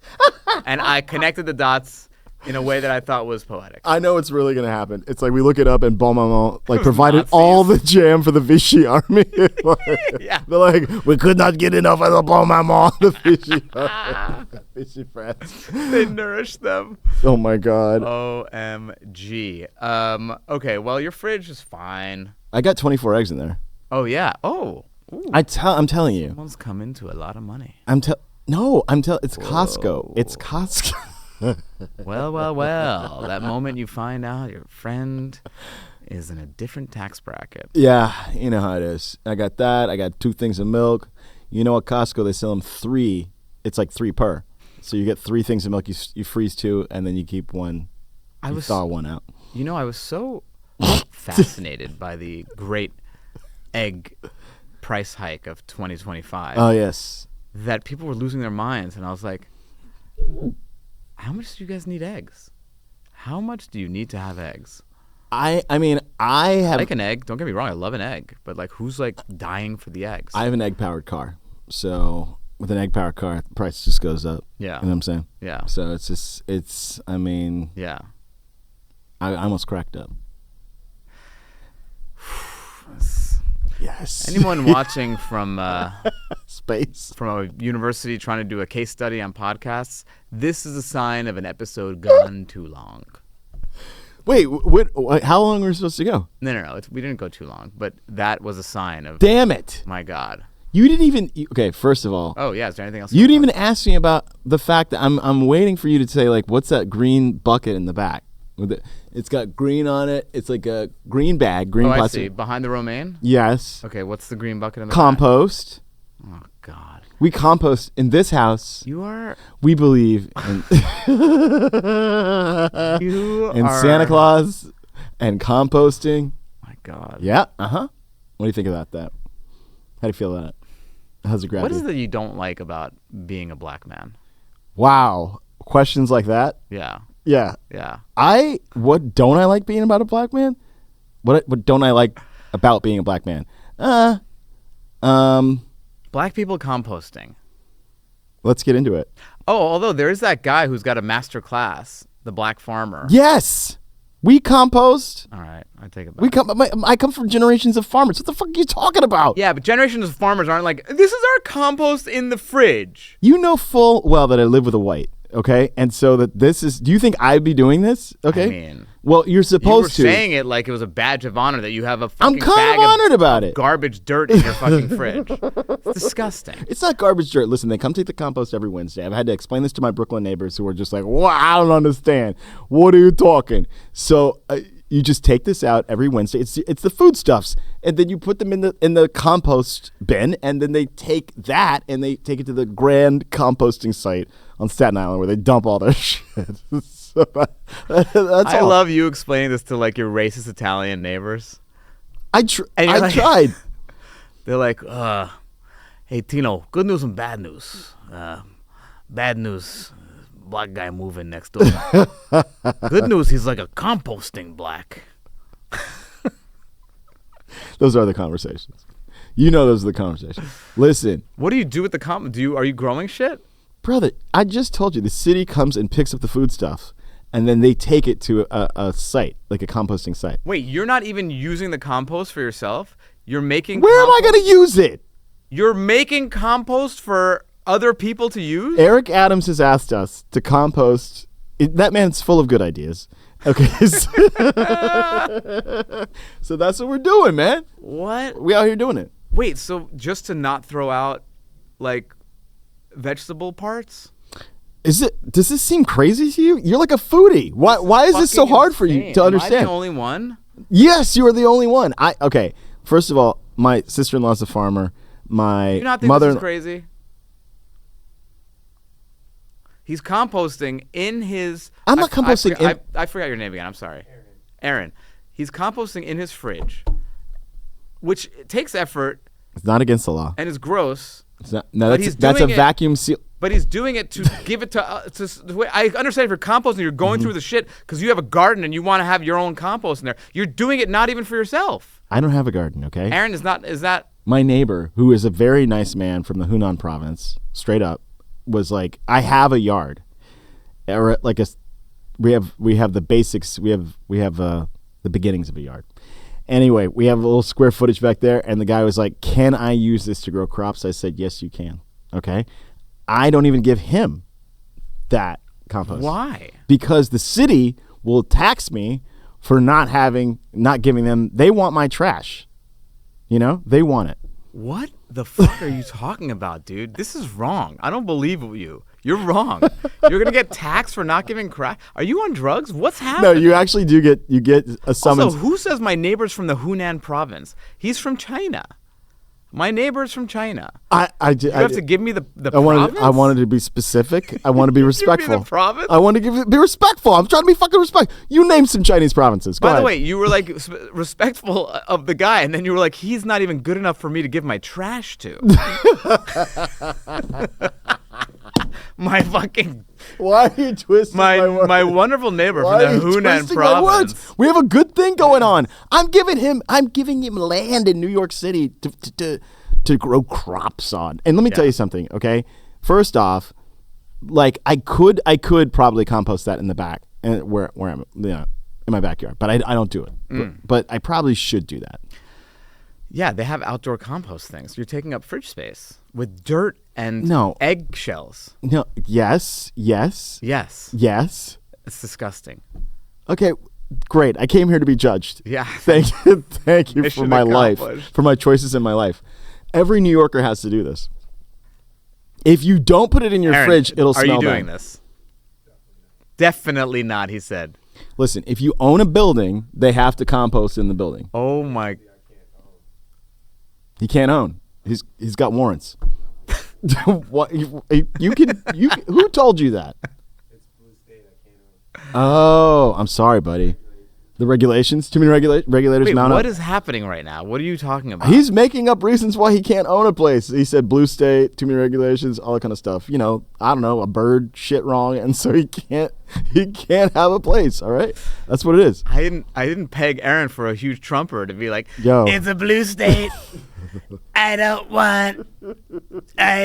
And I connected the dots in a way that I thought was poetic. I know it's really going to happen. It's like we look it up and Bon Maman like provided Nazis. all the jam for the Vichy army. Yeah. They're like, we could not get enough of the Bon Maman, the Vichy army. Vichy France. They nourished them. Oh my God. OMG. Okay, well, your fridge is fine. I got 24 eggs in there. Oh, yeah. Oh. Ooh. I'm telling you. Someone's come into a lot of money. It's Costco. It's Costco. Well. That moment you find out your friend is in a different tax bracket. Yeah, you know how it is. I got that. I got 2 things of milk. You know at Costco they sell them 3. It's like 3 per. So you get 3 things of milk. You freeze 2, and then you keep 1. You thaw 1 out. You know, I was so fascinated by the great egg price hike of 2025. Oh yes. That people were losing their minds, and I was like, how much do you guys need eggs? How much do you need to have eggs? I mean, I have like an egg. Don't get me wrong. I love an egg. But, like, who's, like, dying for the eggs? I have an egg-powered car. So with an egg-powered car, the price just goes up. Yeah. You know what I'm saying? Yeah. So Yeah. I almost cracked up. Yes. Anyone watching from space, from a university trying to do a case study on podcasts, this is a sign of an episode gone too long. Wait, how long were we supposed to go? No. We didn't go too long, but that was a sign of. Damn it! My God. You didn't even. Okay, first of all. Oh yeah, is there anything else? You didn't even ask me about the fact that I'm waiting for you to say, like, what's that green bucket in the back? It's got green on it. It's like a green bag, green plastic. I see. Behind the romaine? Yes. Okay, what's the green bucket in the compost. Back? Oh, God. We compost in this house. You are... We believe in... Santa Claus and composting. My God. Yeah, uh-huh. What do you think about that? How do you feel about it? How's it grab What you? is it that you don't like about being a black man? Wow. Questions like that? Yeah. Yeah. Yeah. What don't I like being about a black man? What don't I like about being a black man? Black people composting. Let's get into it. Oh, although there is that guy who's got a master class, the black farmer. Yes. We compost. All right, I take it back. I come from generations of farmers. What the fuck are you talking about? Yeah, but generations of farmers aren't like, this is our compost in the fridge. You know full well that I live with a white. Okay, and so that this is. Do you think I'd be doing this? Okay, I mean, well, you're supposed to. You were saying it like it was a badge of honor that you have a fucking I'm kind bag of honored about it. Garbage dirt in your fucking fridge. It's disgusting. It's not garbage dirt. Listen, they come take the compost every Wednesday. I've had to explain this to my Brooklyn neighbors who are just like, "Well, I don't understand. What are you talking?" So you just take this out every Wednesday. It's the foodstuffs, and then you put them in the compost bin, and then they take that and they take it to the grand composting site on Staten Island where they dump all their shit. So that's I all. love you explaining this to like your racist Italian neighbors. I like, tried. They're like, hey Tino, good news and bad news. Bad news, black guy moving next door. Good news, he's like a composting black. Those are the conversations. You know those are the conversations. Listen. What do you do with the are you growing shit? Brother, I just told you the city comes and picks up the foodstuff, and then they take it to a site, like a composting site. Wait, you're not even using the compost for yourself? You're making Where am I going to use it? You're making compost for other people to use? Eric Adams has asked us to compost. That man's full of good ideas. Okay. So that's what we're doing, man. What? We out here doing it. Wait, so just to not throw out, like, vegetable parts? Does this seem crazy to you? You're like a foodie. Why is this so hard for you to understand? Am I the only one? Yes, you are the only one. Okay. First of all, my sister-in-law's a farmer. My Do you not think mother. this is crazy? He's composting in his. I'm not composting I forgot your name again. I'm sorry, Aaron. He's composting in his fridge, which takes effort. It's not against the law. And is gross. It's not, no, that's a vacuum seal. But he's doing it to give it to. I understand if you're composting, you're going through the shit because you have a garden and you want to have your own compost in there. You're doing it not even for yourself. I don't have a garden, okay? Aaron is not. Is that my neighbor, who is a very nice man from the Hunan province, straight up, was like, I have a yard, or like we have the basics. We have the beginnings of a yard. Anyway, we have a little square footage back there, and the guy was like, can I use this to grow crops? I said, yes, you can. Okay. I don't even give him that compost. Why? Because the city will tax me for not giving them. They want my trash. You know, they want it. What the fuck are you talking about, dude? This is wrong. I don't believe you. You're wrong. You're gonna get taxed for not giving crap. Are you on drugs? What's happening? No, you actually do get a summons. Also, who says my neighbor's from the Hunan province? He's from China. My neighbor's from China. You have to give me the province? I wanted to be specific. I want to be respectful. Give me the province? I want to be respectful. I'm trying to be fucking respectful. You named some Chinese provinces. Go By ahead. the way, you were like respectful of the guy, and then you were like, he's not even good enough for me to give my trash to. My fucking. Why are you twisting my words? My wonderful neighbor from the Hunan province. We have a good thing going on. I'm giving him land in New York City to grow crops on. And let me tell you something, okay? First off, like I could probably compost that in the back and where I'm, in my backyard, but I don't do it. But I probably should do that. Yeah, they have outdoor compost things. You're taking up fridge space with dirt and egg shells. No. Yes. Yes. Yes. It's disgusting. Okay, great. I came here to be judged. Yeah. Thank you for my life, for my choices in my life. Every New Yorker has to do this. If you don't put it in your fridge, it'll smell bad. Are you doing this? Definitely not, he said. Listen, if you own a building, they have to compost in the building. Oh my. He can't own. He's got warrants. What you can who told you that? It's blue state. I can't own. Oh, I'm sorry, buddy. The regulations, too many regulators. Wait, what is happening right now? What are you talking about? He's making up reasons why he can't own a place. He said blue state, too many regulations, all that kind of stuff. You know, I don't know, a bird shit wrong, and so he can't have a place. All right, that's what it is. I didn't peg Aaron for a huge trumper to be like, yo, it's a blue state. I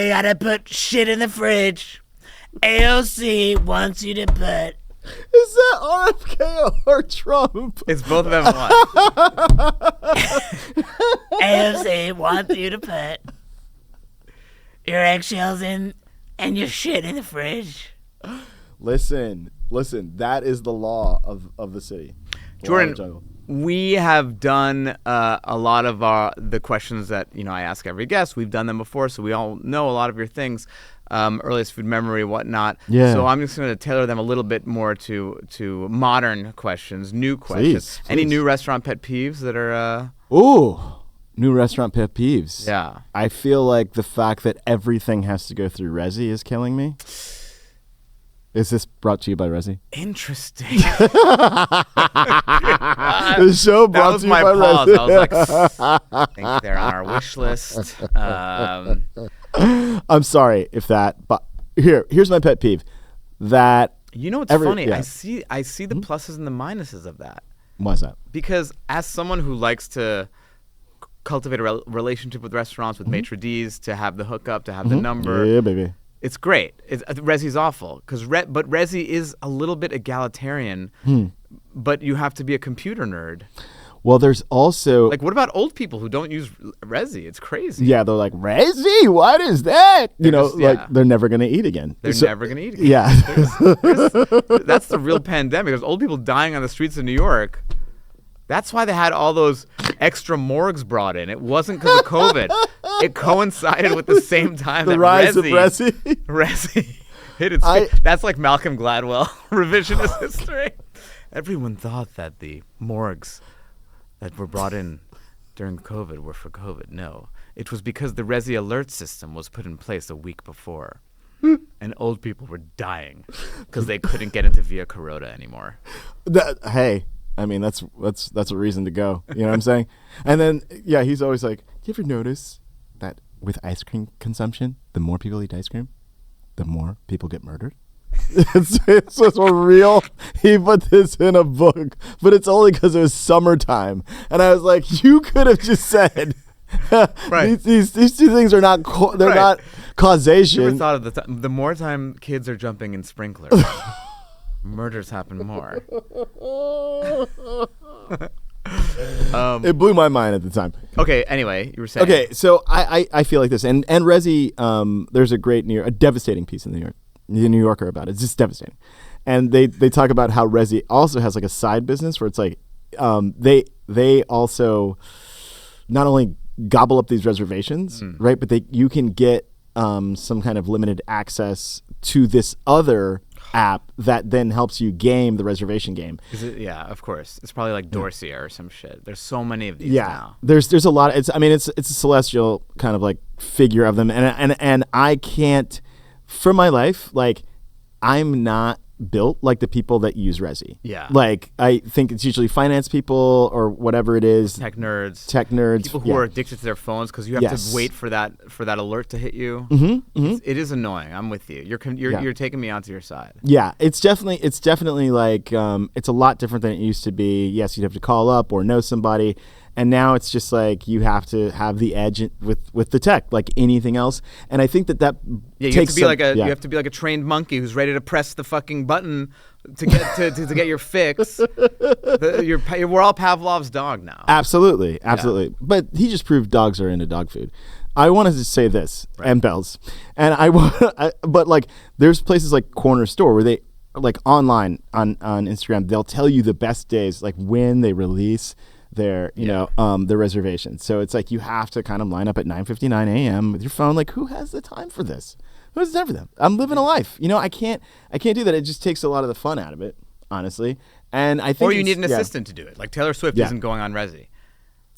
gotta put shit in the fridge. AOC wants you to put. Is that RFK or Trump? It's both of them at once. AOC wants you to put your eggshells in and your shit in the fridge. Listen, that is the law of the city. Jordan, we have done a lot of the questions that I ask every guest. We've done them before, so we all know a lot of your things, earliest food memory, whatnot. Yeah. So I'm just going to tailor them a little bit more to modern questions, new questions. Please. Any new restaurant pet peeves that are? Ooh, new restaurant pet peeves. Yeah. I feel like the fact that everything has to go through Resi is killing me. Is this brought to you by Resi? Interesting. The show brought to you by pause. Resi. I was like, I think they're on our wish list. I'm sorry if that, but here's my pet peeve. That what's funny? Yeah. I see the pluses and the minuses of that. Why is that? Because as someone who likes to cultivate a relationship with restaurants, with maitre d's, to have the hookup, to have the number. Yeah, baby. It's great. Resi's awful but Resi is a little bit egalitarian. But you have to be a computer nerd. Well, there's also like, what about old people who don't use Resi? It's crazy. Yeah, they're like, Resi, what is that? Like they're never gonna eat again. They're never gonna eat again. Yeah, that's the real pandemic. There's old people dying on the streets of New York. That's why they had all those extra morgues brought in. It wasn't because of COVID. It coincided with the same time the rise of Resi. Resi hit its that's like Malcolm Gladwell revisionist history. Everyone thought that the morgues that were brought in during COVID were for COVID. No, it was because the Resi alert system was put in place a week before. and old people were dying because they couldn't get into Via Carota anymore. Hey, I mean that's a reason to go. You know what I'm saying? And then he's always like, do you ever notice that with ice cream consumption, the more people eat ice cream, the more people get murdered? it's so real. He put this in a book, but it's only because it was summertime. And I was like, you could have just said, right. these two things are not they're not causation. You ever thought of the more time kids are jumping in sprinklers, murders happen more. It blew my mind at the time. Okay, anyway, you were saying. Okay, so I feel like this, and Resi, there's a devastating piece in the New Yorker about it. It's just devastating, and they talk about how Resi also has like a side business where it's like they also not only gobble up these reservations, right, but you can get some kind of limited access to this other app that then helps you game the reservation game. Yeah, of course. It's probably like Dorsia or some shit. There's so many of these now. There's a lot. It's a celestial kind of like figure of them, and I can't, for my life, like I'm not built like the people that use Resi. Yeah. Like I think it's usually finance people or whatever it is. Tech nerds. People who are addicted to their phones because you have to wait for that alert to hit you. It is annoying. I'm with you. You're taking me onto your side. Yeah, it's definitely like it's a lot different than it used to be. Yes, you'd have to call up or know somebody. And now it's just like you have to have the edge with the tech, like anything else. And I think that you takes you have to be like a trained monkey who's ready to press the fucking button to get to get your fix. We're all Pavlov's dog now. Absolutely. But he just proved dogs are into dog food. I wanted to say this and bells, and but like there's places like Corner Store where they like online on Instagram they'll tell you the best days, like when they release their the reservation. So it's like you have to kind of line up at 9:59 a.m. with your phone. Like, who has the time for this? Who has the time for them? I'm living a life. I can't do that. It just takes a lot of the fun out of it, honestly. And I think you need an assistant to do it. Like Taylor Swift isn't going on Resi.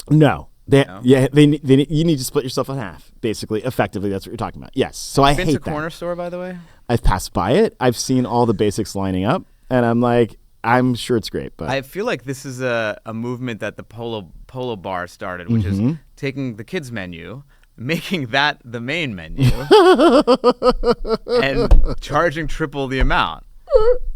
No. You need to split yourself in half, basically. Effectively, that's what you're talking about. Yes. So I hate that. Been to Corner Store, by the way? I've passed by it. I've seen all the basics lining up, and I'm like, I'm sure it's great, but I feel like this is a movement that the Polo Bar started, which is taking the kids menu, making that the main menu, and charging triple the amount.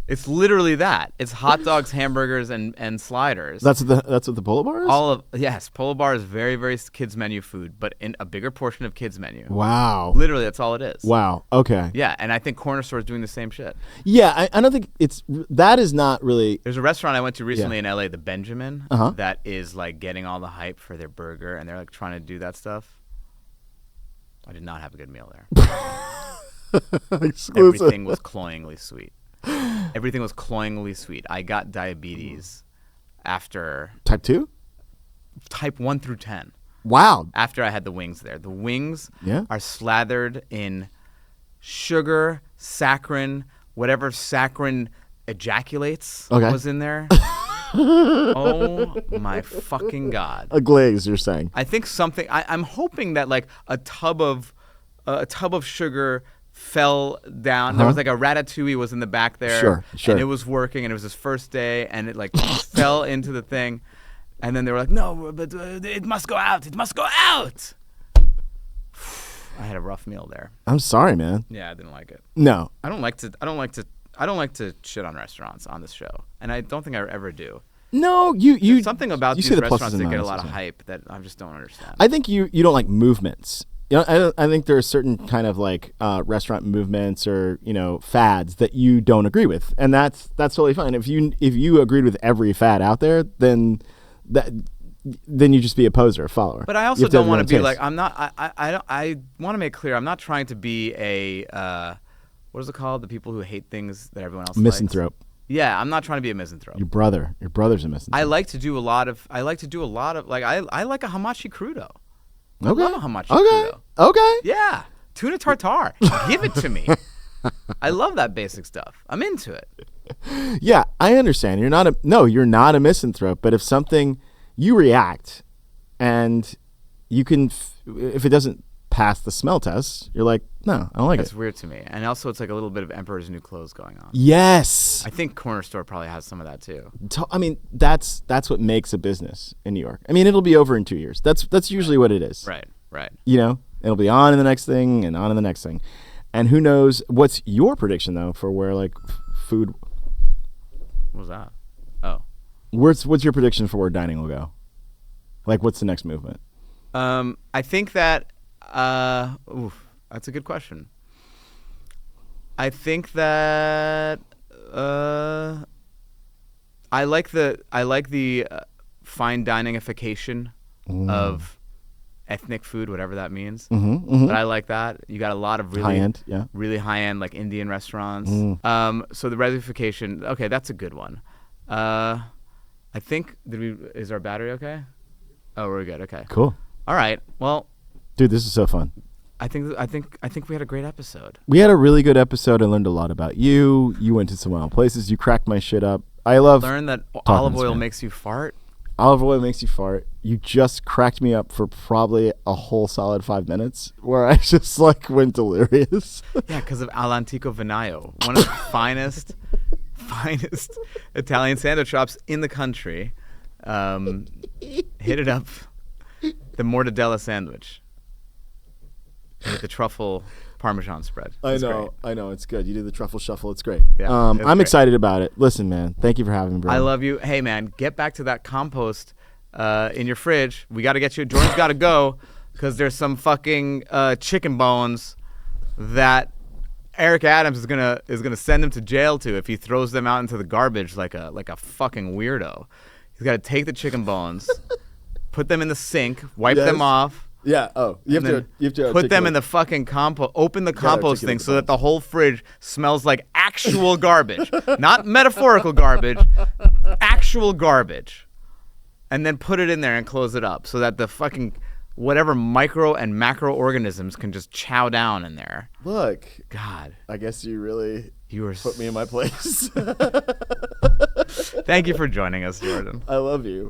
It's literally that. It's hot dogs, hamburgers, and sliders. That's what the Polo Bar is? Yes, Polo Bar is very, very kids menu food, but in a bigger portion of kids menu. Wow. Literally, that's all it is. Wow. Okay. Yeah, and I think Corner Store is doing the same shit. Yeah, I don't think that is not really. There's a restaurant I went to recently in LA, the Benjamin, that is like getting all the hype for their burger, and they're like trying to do that stuff. I did not have a good meal there. Exclusive. Everything was cloyingly sweet. Everything was cloyingly sweet. I got diabetes after Type 2? Type 1 through 10. Wow. After I had the wings there. The wings Yeah. are slathered in sugar, saccharin, whatever saccharin ejaculates was in there. Oh my fucking God. A glaze, you're saying. I think something I'm hoping that like a tub of sugar fell down. There was like a ratatouille was in the back there. Sure. And it was working, and it was his first day, and it like fell into the thing. And then they were like, no, but it must go out. It must go out. I had a rough meal there. I'm sorry, man. Yeah, I didn't like it. No. I don't like to shit on restaurants on this show, and I don't think I ever do. No, There's something about you these say the restaurants pluses that and get a lot of minuses, yeah. hype that I just don't understand. I think you don't like movements. I think there are certain kind of like restaurant movements or fads that you don't agree with, and that's totally fine. If you agreed with every fad out there, then you just be a poser, a follower. But I also don't want to be like I'm not. I want to make clear I'm not trying to be a what is it called? The people who hate things that everyone else misanthrope. likes. Yeah, I'm not trying to be a misanthrope. Your brother's a misanthrope. I like to do a lot of like I like a hamachi crudo. I Okay. love a hamachi crudo. Okay. Yeah, tuna tartare. Give it to me. I love that basic stuff. I'm into it. Yeah, I understand. You're not a misanthrope. But if something you react, and you can, if it doesn't pass the smell test, you're like, no, I don't like That's it. weird to me. And also, it's like a little bit of Emperor's New Clothes going on. Yes. I think Corner Store probably has some of that too. I mean, that's what makes a business in New York. I mean, it'll be over in 2 years. That's usually what it is. Right. You know, it'll be on in the next thing and on in the next thing. And who knows? What's your prediction though for where like food? What was that? Oh. What's your prediction for where dining will go? Like, what's the next movement? I think that. That's a good question. I think that I like the fine diningification of ethnic food, whatever that means. But I like that. You got a lot of really high end, like Indian restaurants. So the resification, okay, that's a good one. I think is our battery okay? Oh, we're good. Okay. Cool. All right. Well, dude, this is so fun. I think we had a great episode. We had a really good episode. I learned a lot about you. You went to some wild places. You cracked my shit up. I learned that olive oil makes you fart. Olive oil makes you fart. You just cracked me up for probably a whole solid 5 minutes where I just like went delirious. Yeah, because of All'Antico Vinaio, one of the finest Italian sandwich shops in the country. Hit it up. The mortadella sandwich with the truffle Parmesan spread. I know, it's good. You do the truffle shuffle, it's great. Yeah, I'm excited about it. Listen, man, thank you for having me, bro. I love you. Hey, man, get back to that compost in your fridge. We got to get you. Jordan's got to go because there's some fucking chicken bones that Eric Adams is gonna send him to jail to if he throws them out into the garbage like a fucking weirdo. He's got to take the chicken bones, put them in the sink, wipe them off. Yeah. Oh, you have to put them in the fucking compost. Open the compost thing so that the whole fridge smells like actual garbage, not metaphorical garbage, actual garbage. And then put it in there and close it up so that the fucking whatever micro and macro organisms can just chow down in there. Look, God, I guess you really put me in my place. Thank you for joining us, Jordan. I love you.